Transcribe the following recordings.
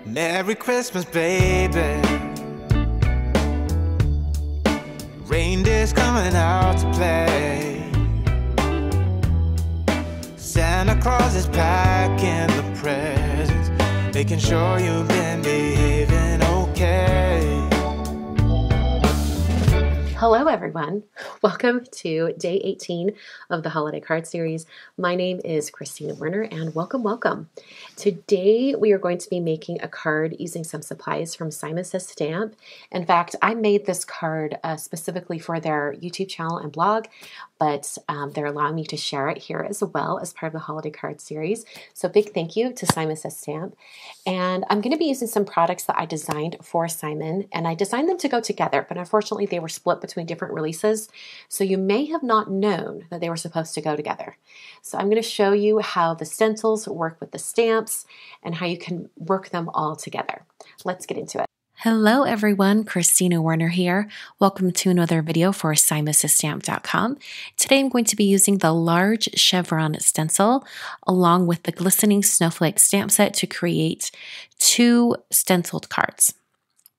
Merry Christmas, baby. Reindeer's coming out to play. Santa Claus is packing the presents, making sure you've been behaving okay. Hello everyone, welcome to day 18 of the holiday card series. My name is Christina Werner and welcome. Today we are going to be making a card using some supplies from Simon Says Stamp. In fact, I made this card specifically for their YouTube channel and blog, but they're allowing me to share it here as well as part of the holiday card series. So big thank you to Simon Says Stamp. And I'm going to be using some products that I designed for Simon, and I designed them to go together, but unfortunately they were split between different releases. So you may have not known that they were supposed to go together. So I'm going to show you how the stencils work with the stamps and how you can work them all together. Let's get into it. Hello everyone, Christina Werner here. Welcome to another video for SimonsStamp.com. Today I'm going to be using the large chevron stencil along with the glistening snowflake stamp set to create two stenciled cards.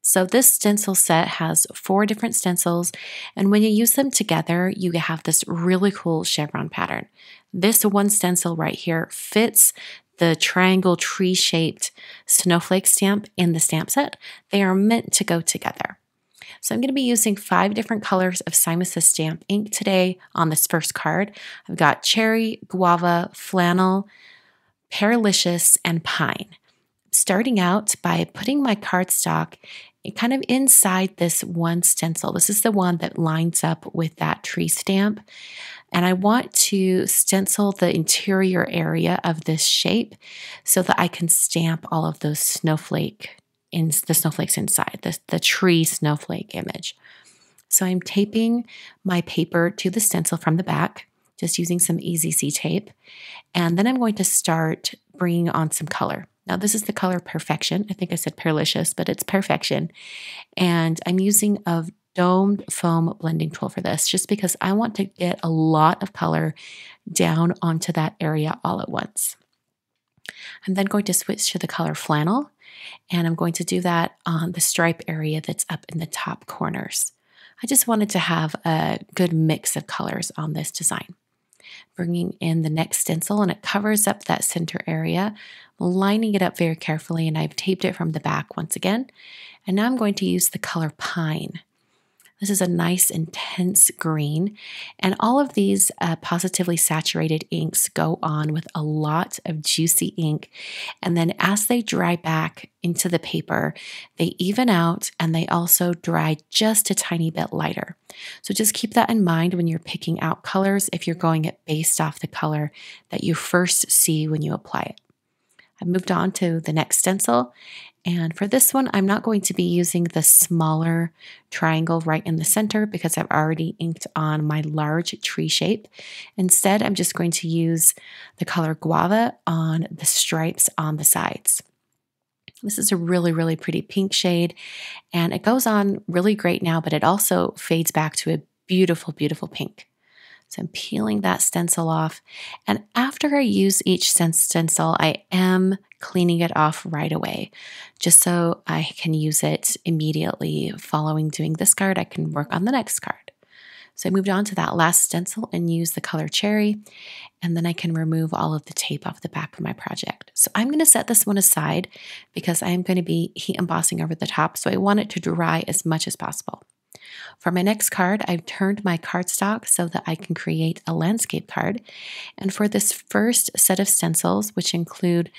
So this stencil set has 4 different stencils, and when you use them together, you have this really cool chevron pattern. This one stencil right here fits the triangle tree-shaped snowflake stamp in the stamp set. They are meant to go together. So I'm going to be using 5 different colors of Simon Says Stamp ink today on this first card. I've got cherry, guava, flannel, pearlicious, and pine. Starting out by putting my cardstock kind of inside this one stencil. This is the one that lines up with that tree stamp. And I want to stencil the interior area of this shape so that I can stamp all of those snowflakes inside, the tree snowflake image. So I'm taping my paper to the stencil from the back, just using some Easy C tape. And then I'm going to start bringing on some color. Now this is the color Perfection. I think I said Pearlicious, but it's Perfection. And I'm using a domed foam blending tool for this, just because I want to get a lot of color down onto that area all at once. I'm then going to switch to the color Flannel, and I'm going to do that on the stripe area that's up in the top corners. I just wanted to have a good mix of colors on this design. Bringing in the next stencil, and it covers up that center area, lining it up very carefully, and I've taped it from the back once again. And now I'm going to use the color Pine. This is a nice intense green, and all of these positively saturated inks go on with a lot of juicy ink, and then as they dry back into the paper, they even out and they also dry just a tiny bit lighter. So just keep that in mind when you're picking out colors if you're going it based off the color that you first see when you apply it. I've moved on to the next stencil, and for this one, I'm not going to be using the smaller triangle right in the center because I've already inked on my large tree shape. Instead, I'm just going to use the color Guava on the stripes on the sides. This is a really, really pretty pink shade, and it goes on really great now, but it also fades back to a beautiful, beautiful pink. So I'm peeling that stencil off, and after I use each stencil, I am cleaning it off right away, just so I can use it immediately following doing this card. I can work on the next card. So I moved on to that last stencil and used the color Cherry, and then I can remove all of the tape off the back of my project. So I'm going to set this one aside because I am going to be heat embossing over the top, so I want it to dry as much as possible. For my next card, I've turned my cardstock so that I can create a landscape card. And for this first set of stencils, which include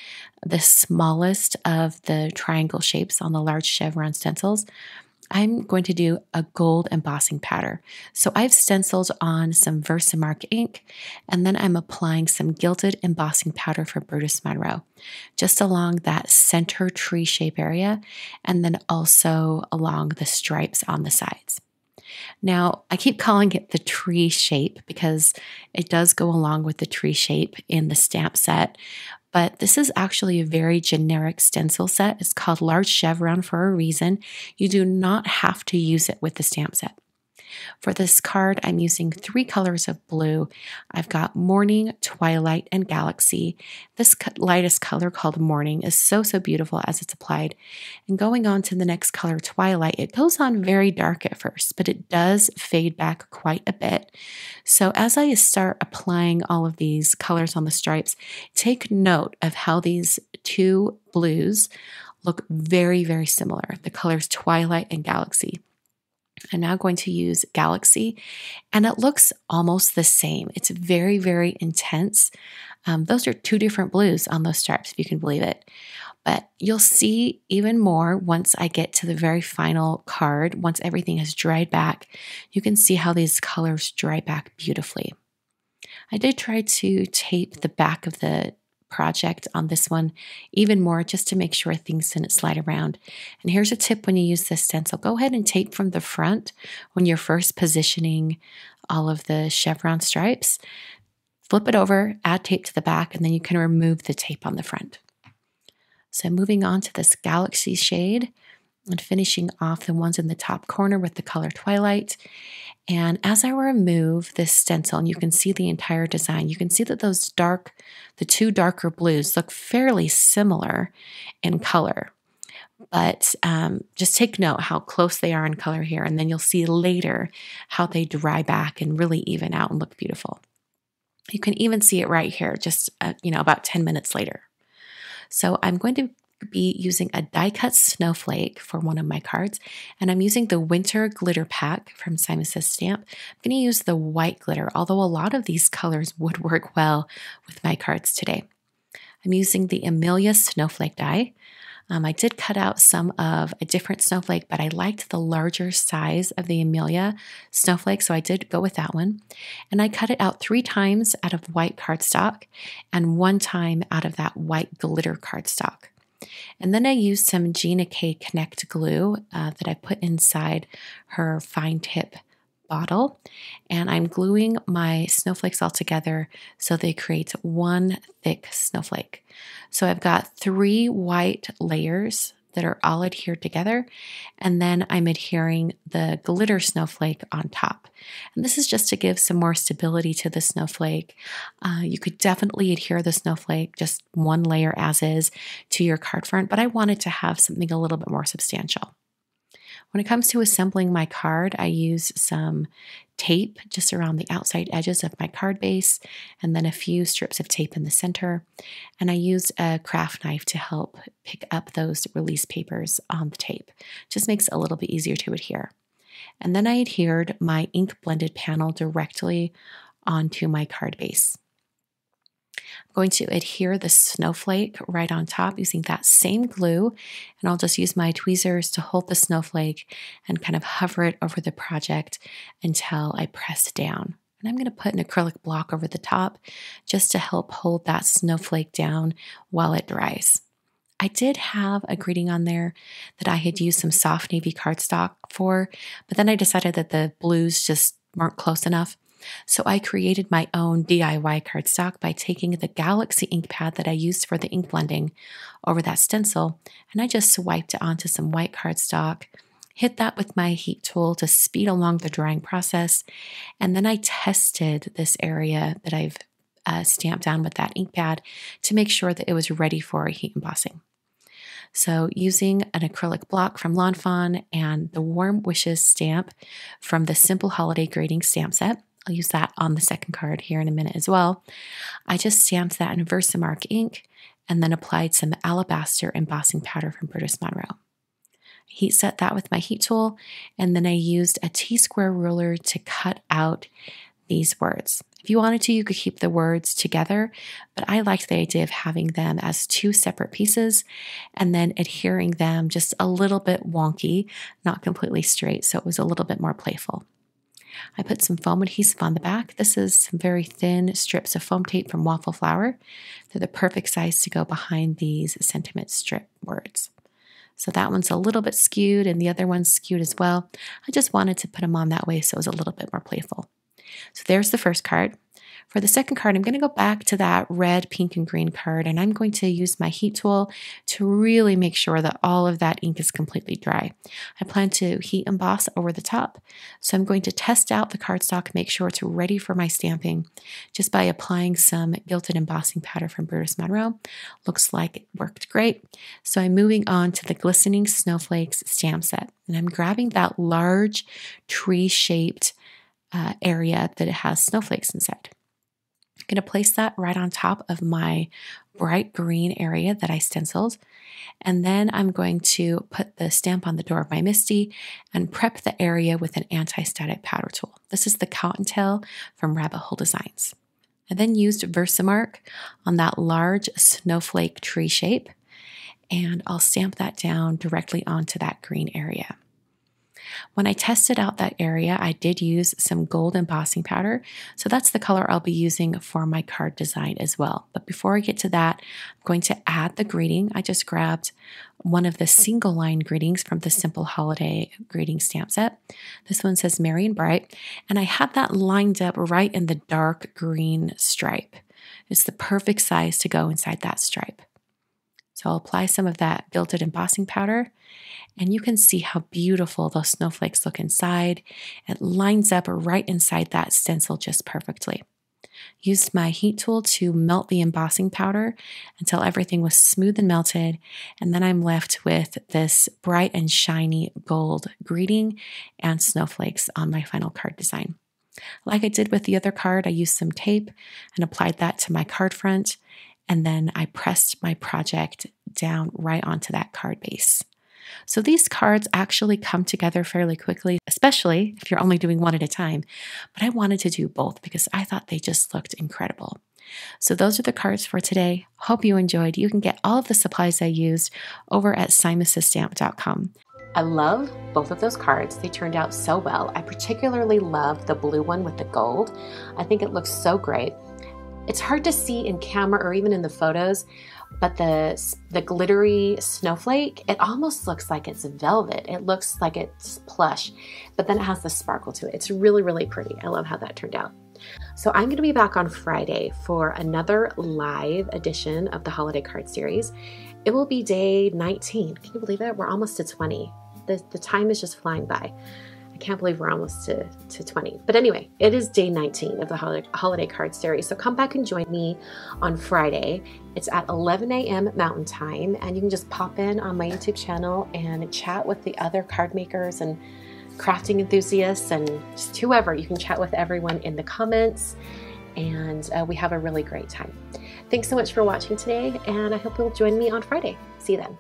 the smallest of the triangle shapes on the large chevron stencils, I'm going to do a gold embossing powder. So I've stenciled on some Versamark ink, and then I'm applying some gilded embossing powder for Brutus Monroe, just along that center tree shape area, and then also along the stripes on the sides. Now, I keep calling it the tree shape because it does go along with the tree shape in the stamp set, but this is actually a very generic stencil set. It's called Large Chevron for a reason. You do not have to use it with the stamp set. For this card, I'm using 3 colors of blue. I've got Morning, Twilight, and Galaxy. This lightest color called Morning is so beautiful as it's applied. And going on to the next color, Twilight, it goes on very dark at first, but it does fade back quite a bit. So as I start applying all of these colors on the stripes, take note of how these 2 blues look very similar, the colors Twilight and Galaxy. I'm now going to use Galaxy, and it looks almost the same. It's very intense. Those are 2 different blues on those stripes, if you can believe it. But you'll see even more once I get to the very final card. Once everything has dried back, you can see how these colors dry back beautifully. I did try to tape the back of the project on this one even more just to make sure things didn't slide around. And here's a tip when you use this stencil. Go ahead and tape from the front when you're first positioning all of the chevron stripes. Flip it over, add tape to the back, and then you can remove the tape on the front. So moving on to this Galaxy shade and finishing off the ones in the top corner with the color Twilight. And as I remove this stencil, and you can see the entire design, you can see that the 2 darker blues look fairly similar in color. But just take note how close they are in color here, and then you'll see later how they dry back and really even out and look beautiful. You can even see it right here, just about 10 minutes later. So I'm going to be using a die-cut snowflake for one of my cards, and I'm using the Winter Glitter Pack from Simon Says Stamp. I'm going to use the white glitter, although a lot of these colors would work well with my cards today. I'm using the Amelia Snowflake die. I did cut out some of a different snowflake, but I liked the larger size of the Amelia snowflake, so I did go with that one. And I cut it out 3 times out of white cardstock and 1 time out of that white glitter cardstock. And then I used some Gina K Connect glue that I put inside her fine tip bottle, and I'm gluing my snowflakes all together so they create 1 thick snowflake. So I've got 3 white layers that are all adhered together, and then I'm adhering the glitter snowflake on top. And this is just to give some more stability to the snowflake. You could definitely adhere the snowflake, just 1 layer as is, to your card front, but I wanted to have something a little bit more substantial. When it comes to assembling my card, I use some tape just around the outside edges of my card base, and then a few strips of tape in the center. And I used a craft knife to help pick up those release papers on the tape. Just makes it a little bit easier to adhere. And then I adhered my ink blended panel directly onto my card base. I'm going to adhere the snowflake right on top using that same glue, and I'll just use my tweezers to hold the snowflake and kind of hover it over the project until I press down. And I'm going to put an acrylic block over the top just to help hold that snowflake down while it dries. I did have a greeting on there that I had used some soft navy cardstock for, but then I decided that the blues just weren't close enough. So I created my own DIY cardstock by taking the Galaxy ink pad that I used for the ink blending over that stencil, and I just swiped it onto some white cardstock, hit that with my heat tool to speed along the drying process, and then I tested this area that I've stamped down with that ink pad to make sure that it was ready for heat embossing. So using an acrylic block from Lawn Fawn and the Warm Wishes stamp from the Simple Holiday Grading stamp set, I'll use that on the second card here in a minute as well. I just stamped that in Versamark ink and then applied some alabaster embossing powder from Brutus Monroe. Heat set that with my heat tool, and then I used a T-square ruler to cut out these words. If you wanted to, you could keep the words together, but I liked the idea of having them as 2 separate pieces and then adhering them just a little bit wonky, not completely straight, so it was a little bit more playful. I put some foam adhesive on the back. This is some very thin strips of foam tape from Waffle Flower. They're the perfect size to go behind these sentiment strip words. So that one's a little bit skewed and the other one's skewed as well. I just wanted to put them on that way so it was a little bit more playful. So there's the first card. For the second card, I'm going to go back to that red, pink, and green card, and I'm going to use my heat tool to really make sure that all of that ink is completely dry. I plan to heat emboss over the top, so I'm going to test out the cardstock, make sure it's ready for my stamping just by applying some gilded embossing powder from Brutus Monroe. Looks like it worked great. So I'm moving on to the Glistening Snowflakes stamp set, and I'm grabbing that large tree-shaped area that it has snowflakes inside. I'm going to place that right on top of my bright green area that I stenciled. And then I'm going to put the stamp on the door of my MISTI and prep the area with an anti-static powder tool. This is the Cottontail from Rabbit Hole Designs. I then used Versamark on that large snowflake tree shape, and I'll stamp that down directly onto that green area. When I tested out that area, I did use some gold embossing powder, so that's the color I'll be using for my card design as well. But before I get to that, I'm going to add the greeting. I just grabbed one of the single line greetings from the Simple Holiday Greeting Stamp Set. This one says Merry and Bright, and I had that lined up right in the dark green stripe. It's the perfect size to go inside that stripe. So I'll apply some of that gilded embossing powder, and you can see how beautiful those snowflakes look inside. It lines up right inside that stencil just perfectly. Used my heat tool to melt the embossing powder until everything was smooth and melted, and then I'm left with this bright and shiny gold greeting and snowflakes on my final card design. Like I did with the other card, I used some tape and applied that to my card front, and then I pressed my project down right onto that card base. So these cards actually come together fairly quickly, especially if you're only doing one at a time. But I wanted to do both because I thought they just looked incredible. So those are the cards for today. Hope you enjoyed. You can get all of the supplies I used over at simonstamp.com. I love both of those cards. They turned out so well. I particularly love the blue one with the gold. I think it looks so great. It's hard to see in camera or even in the photos, but the glittery snowflake, it almost looks like it's velvet. It looks like it's plush, but then it has the sparkle to it. It's really, really pretty. I love how that turned out. So I'm going to be back on Friday for another live edition of the Holiday Card Series. It will be day 19. Can you believe it? We're almost to 20. The time is just flying by. I can't believe we're almost to 20. But anyway, it is day 19 of the Holiday Card Series. So come back and join me on Friday. It's at 11 a.m. Mountain Time, and you can just pop in on my YouTube channel and chat with the other card makers and crafting enthusiasts and just whoever. You can chat with everyone in the comments, and we have a really great time. Thanks so much for watching today, and I hope you'll join me on Friday. See you then.